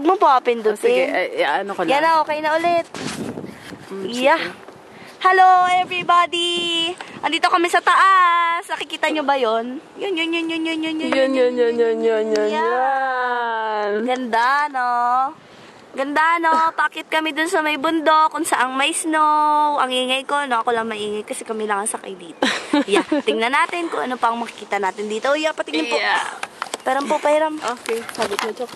mo pa pindutin. Sige, ano ko lang. Yan na, okay na ulit. Yeah. Hello everybody! Andito kami sa taas. Nakikita nyo ba yon? Yun. Yan. Ganda, no? Ganda, no? Pakit kami dun sa may bundok kung saang may snow. Ang ingay ko, no? Ako lang maingay kasi kami lang ang sakay dito. Yeah. Tingnan natin kung ano pang makikita natin dito. Yeah, patingin po. Pairam. Okay, sabit mo, Chok.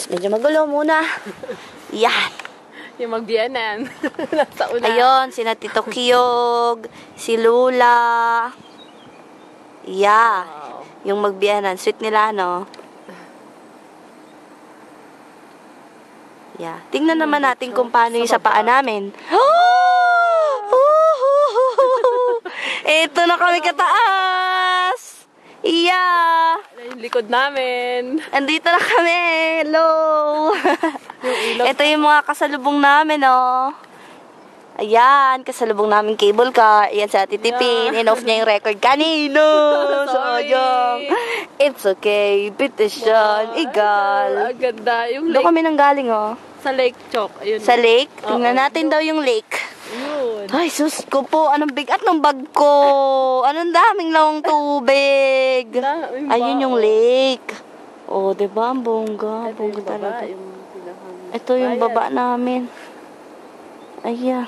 Medyo magulo muna. Yan. Yung magbiyanan. Nasa una. Ayun, sina Tito Kiyog, si Lula. Yeah. Wow. Yung magbiyanan. Sweet nila, no? Yeah. Tingnan naman natin kung paano yung sa paa namin. Ito na kami kataas! Yeah! Yung likod namin. Andito na kami! Hello! Ito yung mga kasalubong namin, oh. Ayan, kasalubong namin cable car. Ayan sa titipin. Yeah. In-off niya yung record kanino. Sayang. It's okay. Petition. Igal. Ang ganda. Yung Doon lake. kami nanggaling, oh. Sa lake, Chok. Ayun. Sa lake? Tingnan natin daw yung lake. Yun. Ay, sus ko po. Anong bigat ng bag ko. Anong daming lawang tubig. Ayun yung lake. Oh, diba? Ang bongga. Ito yung Bongga baba. talaga. Yung Ito yung baba namin. Ayan.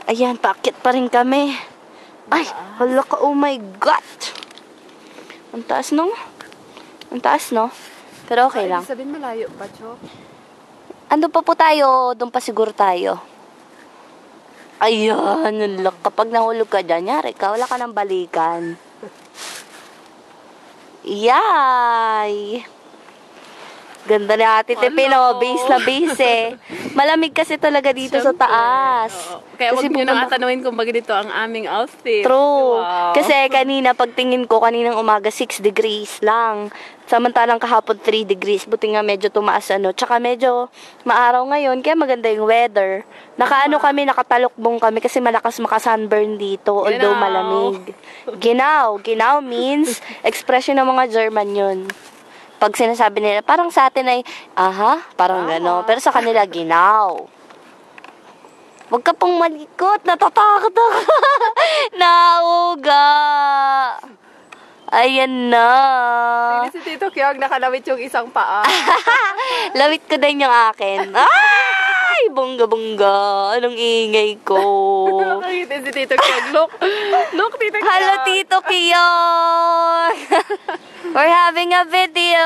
Ayan, paakit pa rin kami. Ay, hala ka, oh my God. Ang taas, no? Ang taas, no? Pero okay lang. Sabihin malayo pa, Chok. Ano pa po tayo? Doon pa siguro tayo. Ayan, kapag nahulog ka dyan, yari ka, wala ka ng balikan. Yay! Ganda ni Ate Tipin, oh. Base na base, eh. Malamig kasi talaga dito sa taas. Kaya huwag nyo nang atanawin kung bakit dito ang aming outfit. True. Wow. Kasi kanina, pagtingin ko, kaninang umaga, 6 degrees lang. Samantalang kahapon, 3 degrees. Buti nga medyo tumaas, ano. Tsaka medyo maaraw ngayon, kaya maganda yung weather. Kami, nakatalokbong kami kasi malakas makasunburn dito, although malamig. Ginaw. Ginaw means expression ng mga German yun. Pag sinasabi nila, parang sa atin ay, parang gano'n. Pero sa kanila, ginaw. Huwag ka pong malikot, natatakot ako. Nauga. Ayan na. Hindi si Tito Kyog, nakalawit yung isang paa. Lawit ko din yung akin. Ay, bongga-bongga. Anong ingay ko. Nakakita si Tito Kyog. Look, Tito Kyog. Hello, Tito Kyog. We're having a video.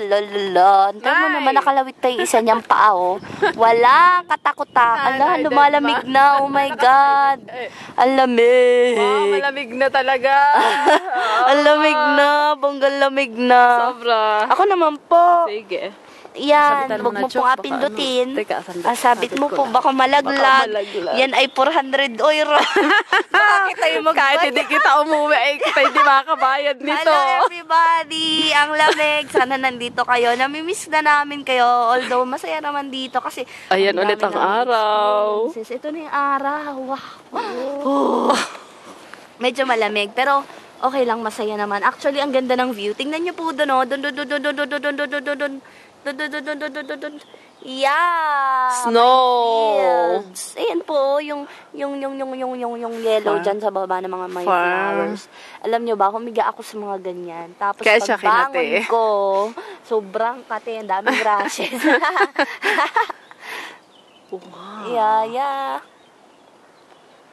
Lololon. Tignan mo naman, nakalawit tayo isa niyang paa, oh. Walang katakot-takot. Ala, lumalamig na. Oh my God. Ang lamig. Wow, malamig na talaga. Ang lamig na. Bonggang lamig na. Sobra. Ako naman po. Sige. Yan, huwag mo pong apindutin. Sabit mo po, baka malaglag. Yan ay 400 euro. Baka kita yung magbayad. Kahit hindi kita umuwi, ay kita hindi makakabayad nito. Hello everybody, ang lamig. Sana nandito kayo. Namimiss na namin kayo. Although masaya naman dito kasi ayan ulit ang araw. Ito na yung araw. Wow. Medyo malamig, pero okay lang, masaya naman. Actually, ang ganda ng view. Tingnan niyo po doon, oh. Doon. Yeah. Snow. Ayan po, yung yellow dyan sa baba ng mga may flowers. Alam nyo ba, humiga ako sa mga ganyan. Tapos kaya pagbangon ko, sobrang kate, ang daming rashes. Wow. Yeah.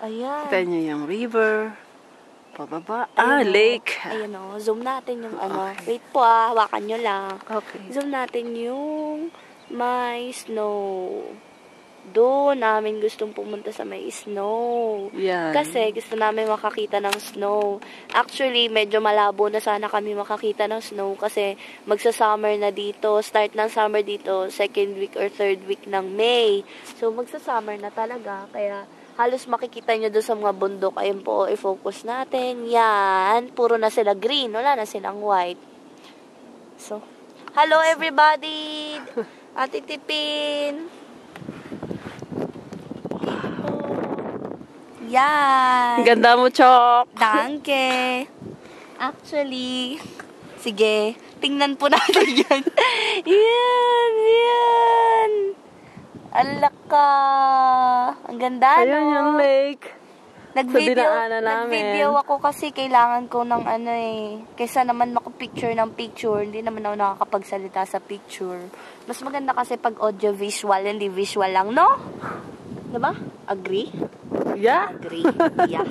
Ayan. Kita nyo yung river. Pababa. Lake. Ayan o. Zoom natin yung ano. Wait po hawakan nyo lang. Okay. Zoom natin yung may snow. Doon namin gustong pumunta sa may snow. Yan. Kasi gusto namin makakita ng snow. Actually, medyo malabo na sana kami makakita ng snow kasi magsa-summer na dito. Start ng summer dito, second week or third week ng May. So, magsa-summer na talaga. Kaya, halos makikita nyo doon sa mga bundok. Ayun po, i-focus natin. Yan. Puro na sila green. Wala na silang white. So, hello everybody! Ate Tipin! Yan! Ganda mo, Chok! Danke! Actually, sige, tingnan po natin yan. Yan. Alak ka. Ang ganda, Ayan no? yung lake. dinaanan namin. Nag-video ako kasi kailangan ko ng ano eh. Kaysa naman picture ng picture, hindi naman ako nakakapagsalita sa picture. Mas maganda kasi pag audio-visual, hindi visual lang, no? Diba? Agree? Yeah. Agree. Yeah.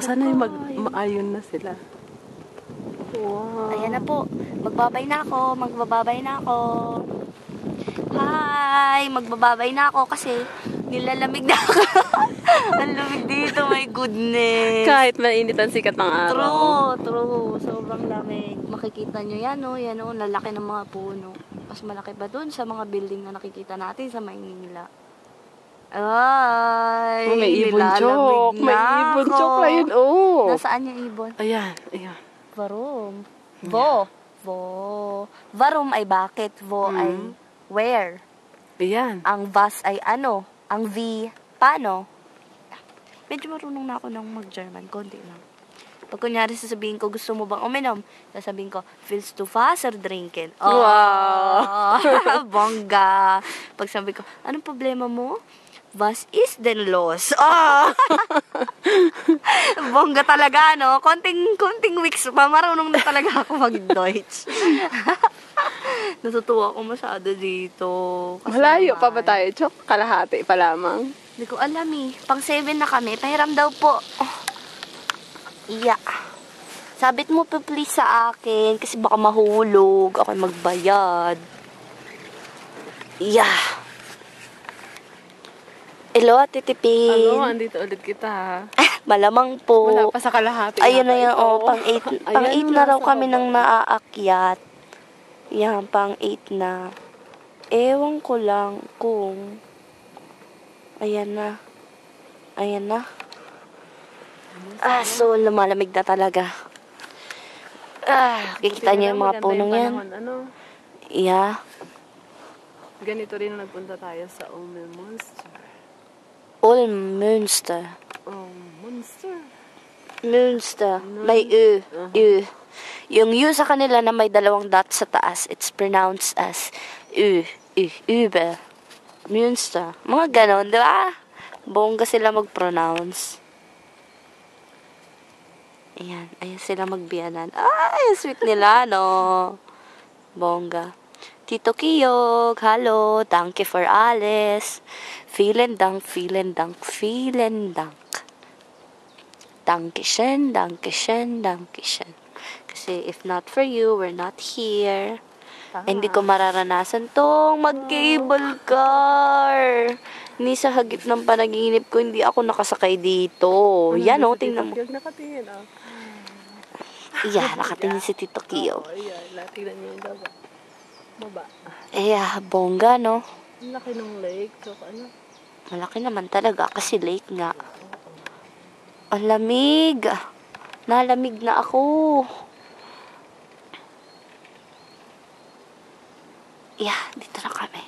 Sana yung maayon na sila. Wow. Ayan na po. Magbabay na ako. Hi! Magbababay na ako kasi nilalamig na ako. Ang lamig dito, my goodness. Kahit mainit ang sikat ng araw. True. Sobrang lamig. Makikita nyo yan, oh. Yan, oh. Lalaki ng mga puno. Mas malaki pa dun sa mga building na nakikita natin sa Maynila. Ay! Oh, may ibon chok. nilalamig May na ibon ako. chok na yun, oh. Nasaan yung ibon? Ayan. Varom. Vo. Varom ay bakit. Vo ay where. Ayan. Ang vas ay ano. Ang V, paano? Medyo marunong na ako ng mag-German. Konti lang. Pag kunyari sasabihin ko, gusto mo bang uminom? Sasabihin ko, feels too fast or drinking? Oh, Wow. bongga. Pag sabi ko, anong problema mo? Was ist denn los? Oh! Bongga talaga, no? Konting weeks pa, marunong na talaga ako mag-Deutsch. Natutuwa ako masyado dito. Kasi Malayo pa naman, ba tayo, Chok? Kalahati pa lamang. Hindi ko alam eh. Pang 7 na kami. Pahiram daw po. Oh. Yeah. Sabit mo po please sa akin kasi baka mahulog. Ako magbayad. Yeah. Hello, Ate Tipin. Andito ulit kita. Malamang po. Wala pa sa kalahati. Ayun na yata yan, ito. oh, pang 8. Pang 8 na raw kami nang naaakyat. Yan, pang 8 na. Ewan ko lang kung... Ayan na. So, lumalamig na talaga. Kikita niyo yung mga punong yan. Ano? Yeah. Ganito rin nagpunta tayo sa Monster. Münster. Monster. Münster. May U. U. Yung U sa kanila na may 2 dot sa taas, it's pronounced as U. Über. Münster. Mga ganon, di ba? Bongga sila mag-pronounce. Ayan sila magbiyanan. Ay, sweet nila, no? Bongga. Tito Kiyog, hallo, danke for alles. Vielen Dank. Dankeschön. Kasi if not for you, we're not here. Hindi ko mararanasan tong mag-cable car. Ni sa hagip ng panaginip ko, hindi ako nakasakay dito. Yan, oh, tingnan mo. Nakatingin, oh. Yeah, nakatingin si Tito Kiyog. Ayan, tingnan niyo yung baba. Bongga, no? Ang laki ng lake. So, ano? Malaki naman talaga kasi lake nga. Ang lamig. Nalamig na ako. Dito na kami.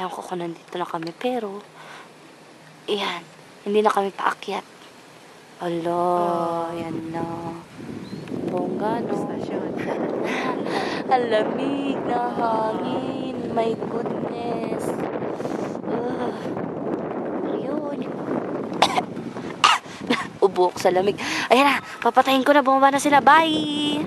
Ewan ko kung nandito na kami. Pero, hindi na kami paakyat. Yan na. Bongga, no? Ang lamig na hangin. My goodness. Ayun. Ubok sa lamig. Ayan na, papatayin ko na. Bumaba na sila. Bye!